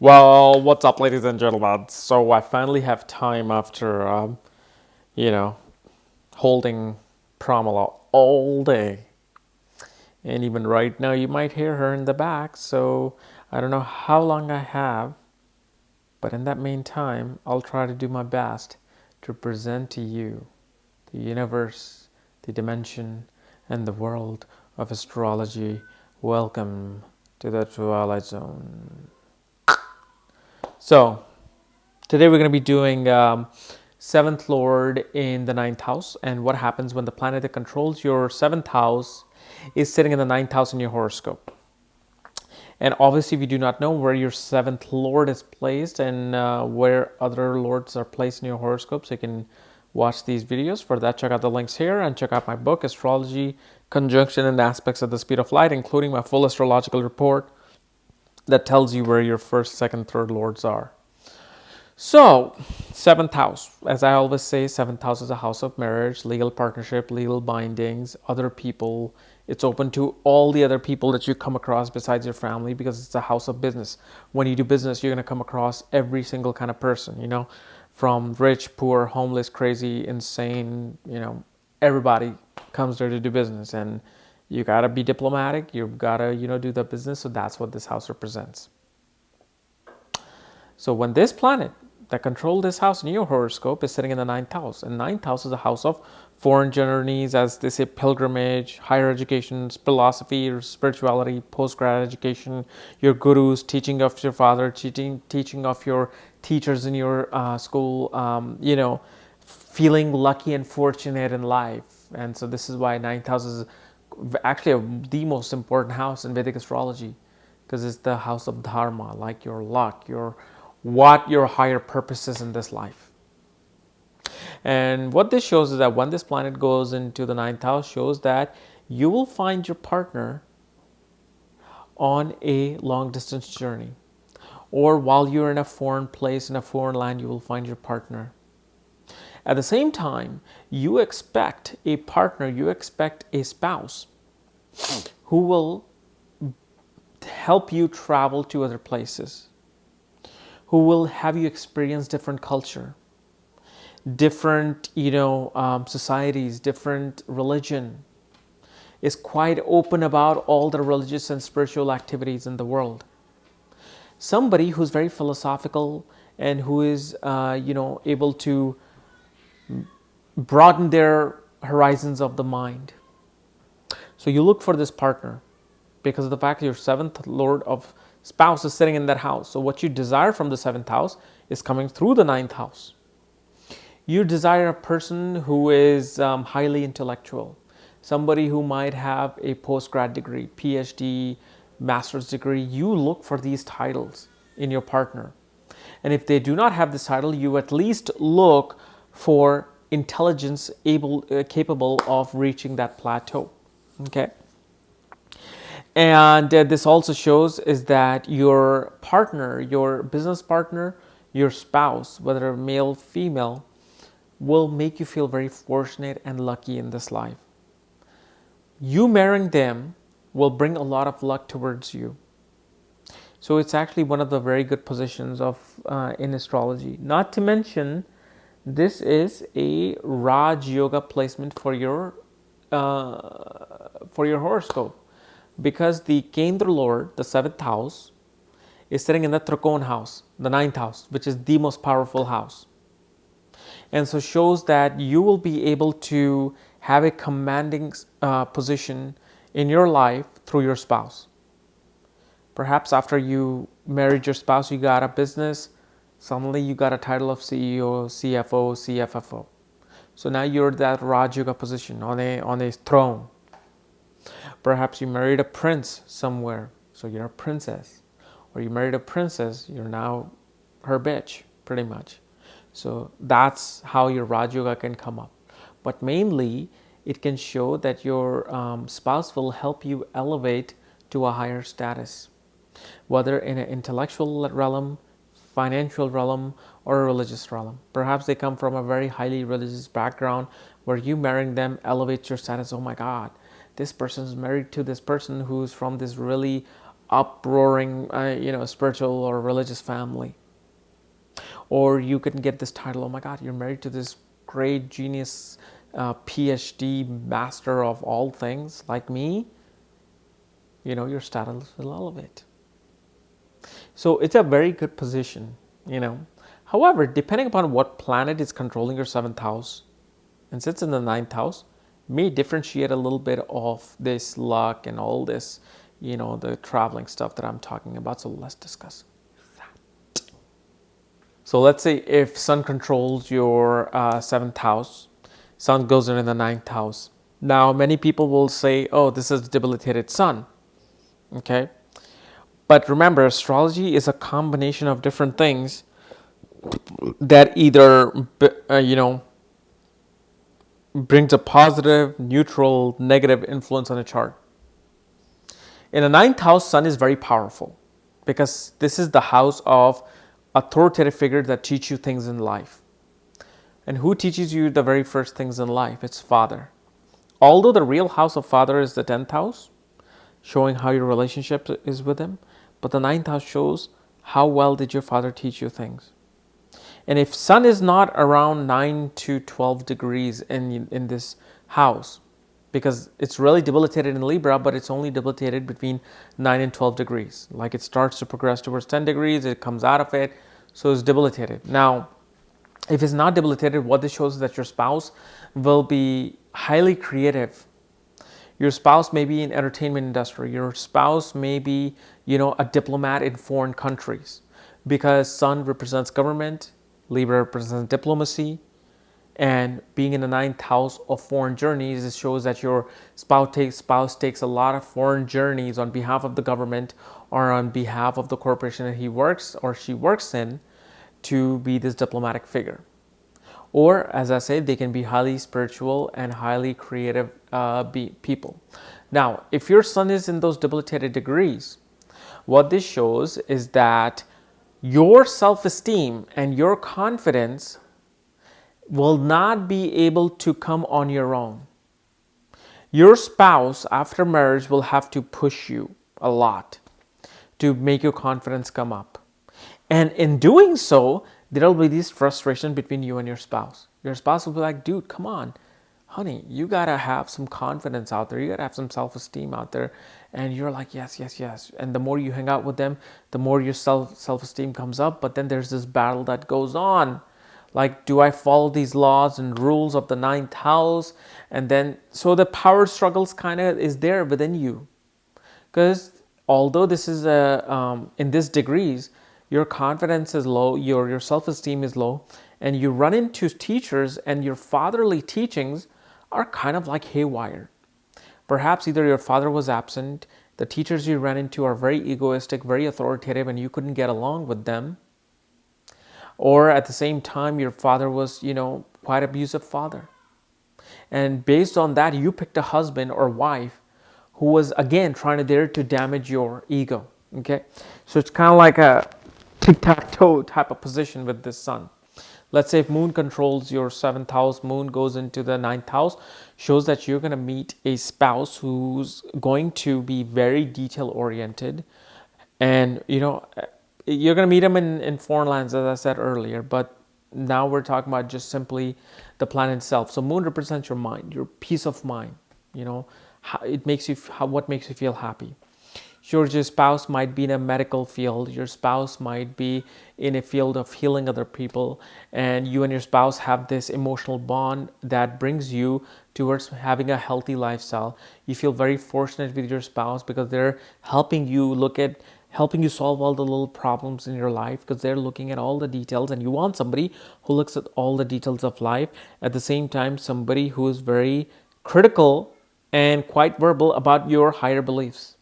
Well, what's up, ladies and gentlemen? So I finally have time after, you know, holding Pramila all day. And even right now, you might hear her in the back. So I don't know how long I have, but in that meantime, I'll try to do my best to present to you the universe, the dimension, and the world of astrology. Welcome to the Twilight Zone. So, today we're going to be doing seventh lord in the ninth house, and what happens when the planet that controls your seventh house is sitting in the ninth house in your horoscope. And obviously, if you do not know where your seventh lord is placed and where other lords are placed in your horoscope, so you can watch these videos. For that, check out the links here and check out my book, Astrology, Conjunction and Aspects at the Speed of Light, including my full astrological report that tells you where your first, second, third lords are. So, seventh house, as I always say, seventh house is a house of marriage, legal partnership, legal bindings, other people. It's open to all the other people that you come across besides your family because it's a house of business. When you do business, you're going to come across every single kind of person, from rich, poor, homeless, crazy, insane, everybody comes there to do business. And you got to be diplomatic. You've got to, do the business. So that's what this house represents. So when this planet that controls this house in your horoscope is sitting in the ninth house, and ninth house is a house of foreign journeys, as they say, pilgrimage, higher education, philosophy, or spirituality, post-grad education, your gurus, teaching of your father, teaching of your teachers in your school, feeling lucky and fortunate in life. And so this is why ninth house is actually the most important house in Vedic astrology, because it's the house of dharma, like your luck, what your higher purpose is in this life. And what this shows is that when this planet goes into the ninth house, shows that you will find your partner on a long distance journey, or while you're in a foreign place, in a foreign land, you will find your partner. At the same time, you expect a partner, you expect a spouse who will help you travel to other places, who will have you experience different culture, different societies, different religion, is quite open about all the religious and spiritual activities in the world. Somebody who's very philosophical and who is able to broaden their horizons of the mind. So you look for this partner because of the fact that your seventh lord of spouse is sitting in that house. So what you desire from the seventh house is coming through the ninth house. You desire a person who is highly intellectual, somebody who might have a postgrad degree, PhD, master's degree. You look for these titles in your partner. And if they do not have this title, you at least look for intelligence capable of reaching that plateau. Okay. And this also shows is that your partner, your business partner, your spouse, whether male, female, will make you feel very fortunate and lucky in this life. You marrying them will bring a lot of luck towards you. So it's actually one of the very good positions of in astrology. Not to mention, this is a Raj Yoga placement for your horoscope, because the Kendra Lord, the seventh house, is sitting in the Trikona house, the ninth house, which is the most powerful house. And so shows that you will be able to have a commanding position in your life through your spouse. Perhaps after you married your spouse, you got a business, suddenly you got a title of CEO, CFO, CFFO. So now you're that Raj Yoga position on a throne. Perhaps you married a prince somewhere, so you're a princess. Or you married a princess, you're now her bitch, pretty much. So that's how your Raj Yoga can come up. But mainly, it can show that your spouse will help you elevate to a higher status, whether in an intellectual realm, financial realm, or a religious realm. Perhaps they come from a very highly religious background where you marrying them elevates your status. Oh my God, this person is married to this person who's from this really uproaring, spiritual or religious family. Or you can get this title, oh my God, you're married to this great genius, PhD master of all things like me. Your status will elevate. So it's a very good position. However, depending upon what planet is controlling your 7th house and sits in the 9th house, may differentiate a little bit of this luck and all this, the traveling stuff that I'm talking about. So let's discuss that. So let's say if Sun controls your 7th house, Sun goes into the 9th house. Now, many people will say, oh, this is debilitated Sun. Okay. But remember, astrology is a combination of different things that either, brings a positive, neutral, negative influence on a chart. In the 9th house, Sun is very powerful because this is the house of authoritative figures that teach you things in life. And who teaches you the very first things in life? It's Father. Although the real house of Father is the 10th house, showing how your relationship is with him, but the 9th house shows how well did your father teach you things. And if Sun is not around 9 to 12 degrees in this house, because it's really debilitated in Libra, but it's only debilitated between 9 and 12 degrees. Like it starts to progress towards 10 degrees, it comes out of it, so it's debilitated. Now, if it's not debilitated, what this shows is that your spouse will be highly creative. Your spouse may be in entertainment industry. Your spouse may be, a diplomat in foreign countries, because Sun represents government, Libra represents diplomacy, and being in the 9th house of foreign journeys, it shows that your spouse takes a lot of foreign journeys on behalf of the government or on behalf of the corporation that he works or she works in to be this diplomatic figure. Or, as I said, they can be highly spiritual and highly creative people. Now, if your Sun is in those debilitated degrees, what this shows is that your self-esteem and your confidence will not be able to come on your own. Your spouse, after marriage, will have to push you a lot to make your confidence come up. And in doing so, there will be this frustration between you and your spouse. Your spouse will be like, dude, come on, honey, you got to have some confidence out there. You got to have some self-esteem out there. And you're like, yes, yes, yes. And the more you hang out with them, the more your self-esteem comes up. But then there's this battle that goes on. Like, do I follow these laws and rules of the 9th house? And then, so the power struggles kind of is there within you. Because although this is in this degrees, your confidence is low, your self-esteem is low, and you run into teachers and your fatherly teachings are kind of like haywire. Perhaps either your father was absent, the teachers you ran into are very egoistic, very authoritative, and you couldn't get along with them. Or at the same time, your father was, quite abusive father. And based on that, you picked a husband or wife who was, again, trying to dare to damage your ego. Okay? So it's kind of like a tic-tac-toe type of position with this Sun. Let's say if Moon controls your 7th house, Moon goes into the 9th house, shows that you're going to meet a spouse who's going to be very detail-oriented. And, you're going to meet them in foreign lands, as I said earlier, but now we're talking about just simply the planet itself. So Moon represents your mind, your peace of mind. What makes you feel happy. Your spouse might be in a medical field. Your spouse might be in a field of healing other people. And you and your spouse have this emotional bond that brings you towards having a healthy lifestyle. You feel very fortunate with your spouse because they're helping you solve all the little problems in your life, because they're looking at all the details, and you want somebody who looks at all the details of life. At the same time, somebody who is very critical and quite verbal about your higher beliefs.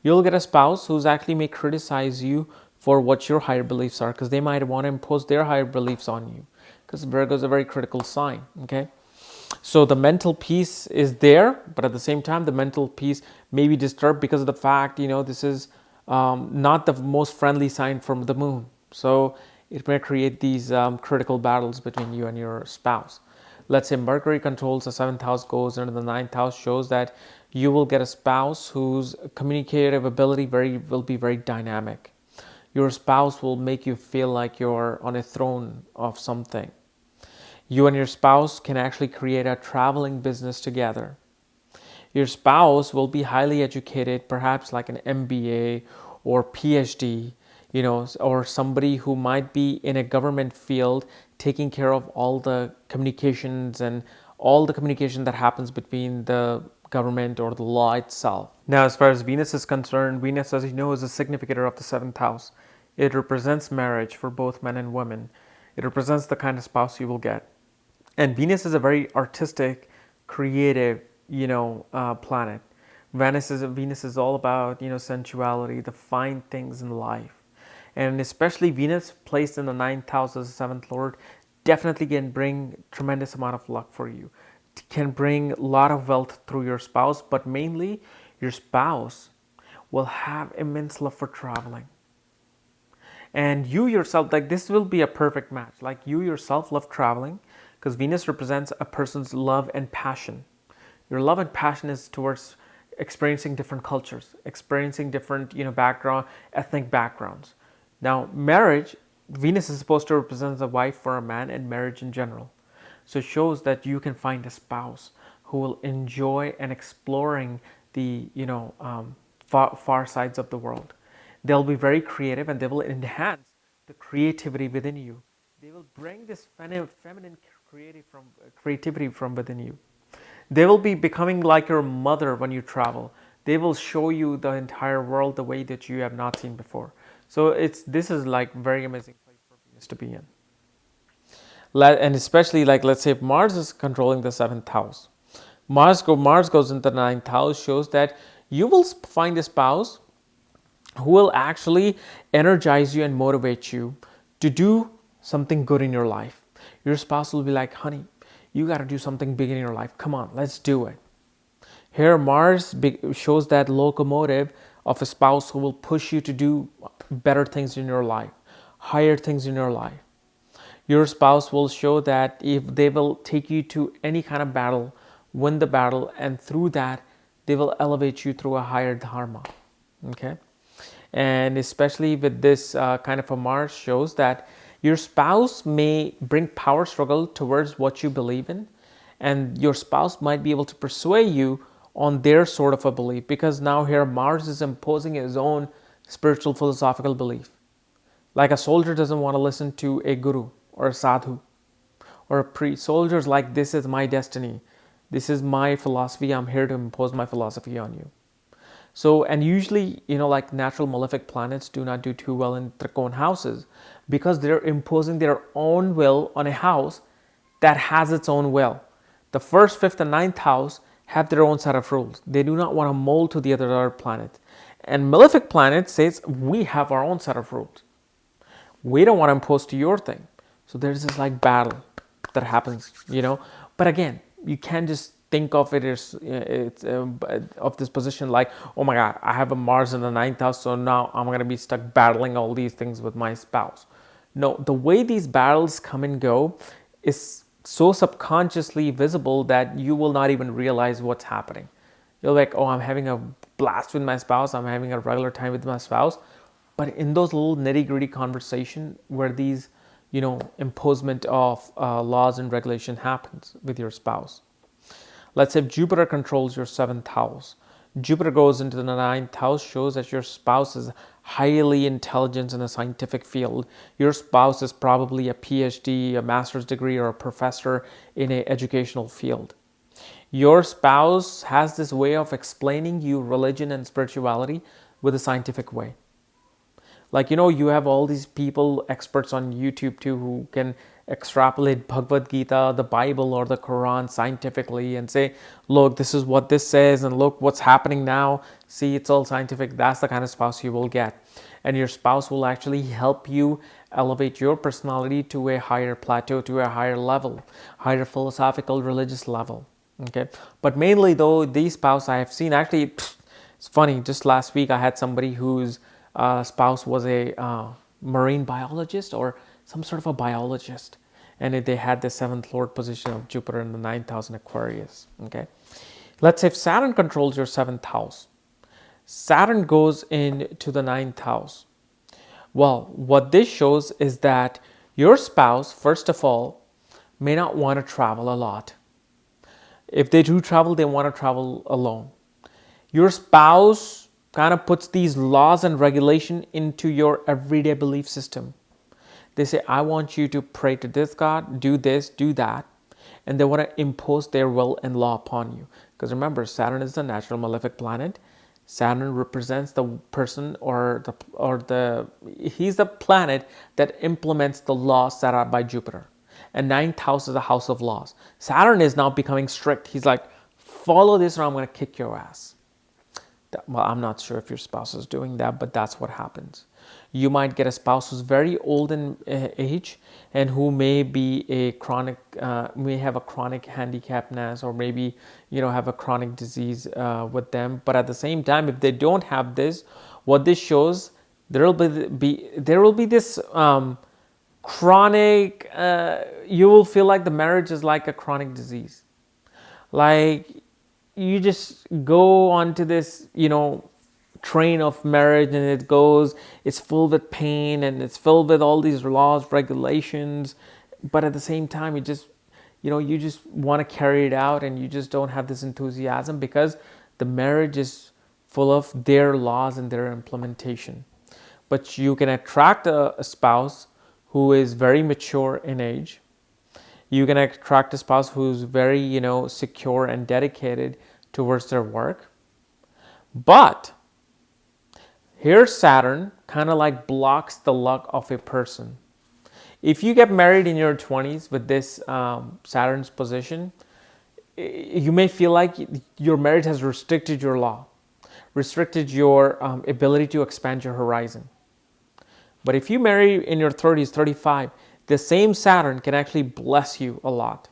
You'll get a spouse who's actually may criticize you for what your higher beliefs are, because they might want to impose their higher beliefs on you, because Virgo is a very critical sign. Okay, so the mental peace is there, but at the same time, the mental peace may be disturbed because of the fact, this is not the most friendly sign from the Moon. So it may create these critical battles between you and your spouse. Let's say Mercury controls the 7th house, goes into the 9th house, shows that You will get a spouse whose communicative ability will be very dynamic. Your spouse will make you feel like you're on a throne of something. You and your spouse can actually create a traveling business together. Your spouse will be highly educated, perhaps like an MBA or PhD, or somebody who might be in a government field taking care of all the communications and all the communication that happens between the government or the law itself. Now, as far as Venus is concerned, Venus, as you know, is a significator of the seventh house. It represents marriage for both men and women. It represents the kind of spouse you will get. And Venus is a very artistic, creative, planet. Venus is all about, sensuality, the fine things in life. And especially Venus placed in the ninth house as the seventh lord definitely can bring tremendous amount of luck for you. It can bring a lot of wealth through your spouse, but mainly your spouse will have immense love for traveling. And you yourself, like this will be a perfect match. Like you yourself love traveling because Venus represents a person's love and passion. Your love and passion is towards experiencing different cultures, experiencing different, ethnic backgrounds. Now, marriage, Venus is supposed to represent a wife for a man and marriage in general. So it shows that you can find a spouse who will enjoy and exploring the, far sides of the world. They'll be very creative and they will enhance the creativity within you. They will bring this feminine creativity from within you. They will be becoming like your mother when you travel. They will show you the entire world the way that you have not seen before. So this is like very amazing place for Venus to be in. And especially like let's say if Mars is controlling the seventh house. Mars goes into the ninth house, shows that you will find a spouse who will actually energize you and motivate you to do something good in your life. Your spouse will be like, honey, you got to do something big in your life. Come on, let's do it. Here, Mars shows that locomotive of a spouse who will push you to do better things in your life, higher things in your life. Your spouse will show that if they will take you to any kind of battle, win the battle, and through that, they will elevate you through a higher dharma. Okay? And especially with this kind of a Mars shows that your spouse may bring power struggle towards what you believe in, and your spouse might be able to persuade you on their sort of a belief, because now here Mars is imposing his own spiritual philosophical belief. Like a soldier doesn't want to listen to a guru or a sadhu or a priest. Soldiers like, this is my destiny. This is my philosophy. I'm here to impose my philosophy on you. So, and usually, like natural malefic planets do not do too well in Trikona houses because they're imposing their own will on a house that has its own will. The first, fifth, and ninth house have their own set of rules. They do not want to mold to the other planet. And malefic planet says, we have our own set of rules. We don't want to impose to your thing. So there's this like battle that happens, But again, you can't just think of it as of this position like, oh my God, I have a Mars in the ninth house, so now I'm going to be stuck battling all these things with my spouse. No, the way these battles come and go is so subconsciously visible that you will not even realize what's happening. You're like, oh, I'm having a blast with my spouse. I'm having a regular time with my spouse. But in those little nitty-gritty conversation where these, imposement of laws and regulation happens with your spouse. Let's say if Jupiter controls your seventh house. Jupiter goes into the ninth house, shows that your spouse is highly intelligent in a scientific field. Your spouse is probably a PhD, a master's degree, or a professor in an educational field. Your spouse has this way of explaining you religion and spirituality with a scientific way. Like, you have all these people, experts on YouTube too, who can extrapolate Bhagavad Gita, the Bible, or the Quran scientifically and say, look, this is what this says, and look what's happening now. See, it's all scientific. That's the kind of spouse you will get. And your spouse will actually help you elevate your personality to a higher plateau, to a higher level, higher philosophical, religious level. Okay. But mainly though, these spouse I have seen, actually, it's funny. Just last week, I had somebody whose spouse was a marine biologist or some sort of a biologist, and they had the seventh lord position of Jupiter in the ninth house in Aquarius. Okay, Let's say if Saturn controls your 7th house, Saturn goes into the 9th house. Well, what this shows is that your spouse, first of all, may not want to travel a lot. If they do travel, they want to travel alone. Your spouse kind of puts these laws and regulation into your everyday belief system. They say, I want you to pray to this God, do this, do that. And they want to impose their will and law upon you. Because remember, Saturn is the natural malefic planet. Saturn represents the person he's the planet that implements the laws set out by Jupiter. And 9th house is a house of laws. Saturn is now becoming strict. He's like, follow this or I'm going to kick your ass. Well, I'm not sure if your spouse is doing that, but that's what happens. You might get a spouse who's very old in age and who may be may have a chronic handicapness, or maybe have a chronic disease with them. But at the same time, if they don't have this, what this shows, there will be this chronic. You will feel like the marriage is like a chronic disease, like you just go onto this, train of marriage, and it's filled with pain, and it's filled with all these laws, regulations, but at the same time, you just want to carry it out, and you just don't have this enthusiasm because the marriage is full of their laws and their implementation. But you can attract a spouse who is very mature in age. You can attract a spouse who's very, secure and dedicated towards their work. But here Saturn kind of like blocks the luck of a person. If you get married in your 20s with this Saturn's position, you may feel like your marriage has restricted your law, restricted your ability to expand your horizon. But if you marry in your 30s, 35, the same Saturn can actually bless you a lot.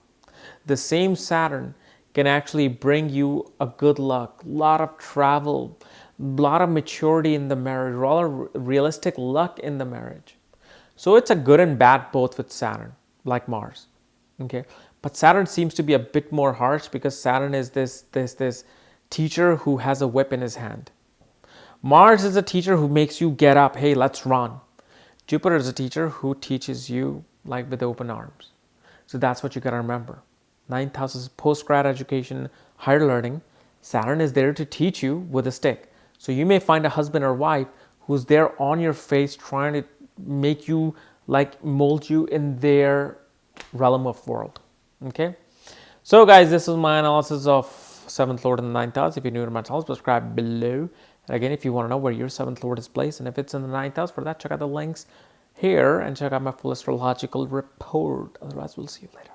The same Saturn can actually bring you a good luck, a lot of travel, a lot of maturity in the marriage, a lot of realistic luck in the marriage. So it's a good and bad both with Saturn, like Mars. Okay, but Saturn seems to be a bit more harsh because Saturn is this teacher who has a whip in his hand. Mars is a teacher who makes you get up. Hey, let's run. Jupiter is a teacher who teaches you like with open arms. So that's what you got to remember. 9th house is post-grad education, higher learning. Saturn is there to teach you with a stick. So you may find a husband or wife who's there on your face trying to make you, like mold you in their realm of world. Okay. So guys, this is my analysis of 7th Lord and the 9th house. If you're new to my channel, subscribe below. And again, if you want to know where your 7th Lord is placed and if it's in the 9th house, for that, check out the links here and check out my full astrological report. Otherwise, we'll see you later.